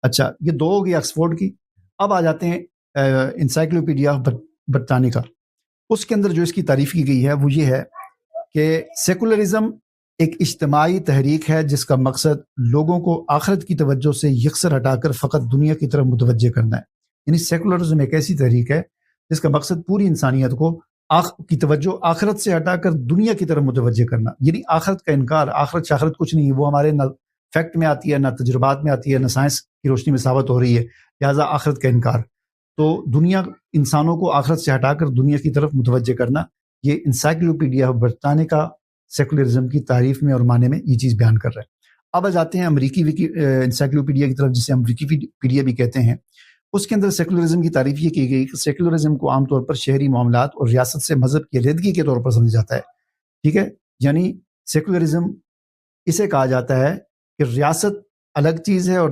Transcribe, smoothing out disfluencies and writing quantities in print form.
اچھا، یہ دو ہو گئی آکسفورڈ کی. اب آ جاتے ہیں انسائکلوپیڈیا برٹانیکا. اس کے اندر جو اس کی تعریف کی گئی ہے وہ یہ ہے کہ سیکولرزم ایک اجتماعی تحریک ہے جس کا مقصد لوگوں کو آخرت کی توجہ سے یکسر ہٹا کر فقط دنیا کی طرف متوجہ کرنا ہے. یعنی سیکولرزم ایک ایسی تحریک ہے جس کا مقصد پوری انسانیت کو کی توجہ آخرت سے ہٹا کر دنیا کی طرف متوجہ کرنا. یعنی آخرت کا انکار، آخرت شاخرت کچھ نہیں ہے، وہ ہمارے نہ فیکٹ میں آتی ہے، نہ تجربات میں آتی ہے، نہ سائنس کی روشنی میں ثابت ہو رہی ہے، لہٰذا آخرت کا انکار. تو دنیا انسانوں کو آخرت سے ہٹا کر دنیا کی طرف متوجہ کرنا، یہ انسائکلوپیڈیا برٹانیکا سیکولرزم کی تعریف میں اور معنی میں یہ چیز بیان کر رہا ہے. اب آ جاتے ہیں امریکی انسائکلوپیڈیا کی طرف، جسے ہم ویکیپیڈیا بھی کہتے ہیں. اس کے اندر سیکولرزم کی تعریف یہ کی گئی کہ سیکولرزم کو عام طور پر شہری معاملات اور ریاست سے مذہب کی علیحدگی کے طور پر سمجھا جاتا ہے. ٹھیک ہے، یعنی سیکولرزم اسے کہا جاتا ہے کہ ریاست الگ چیز ہے اور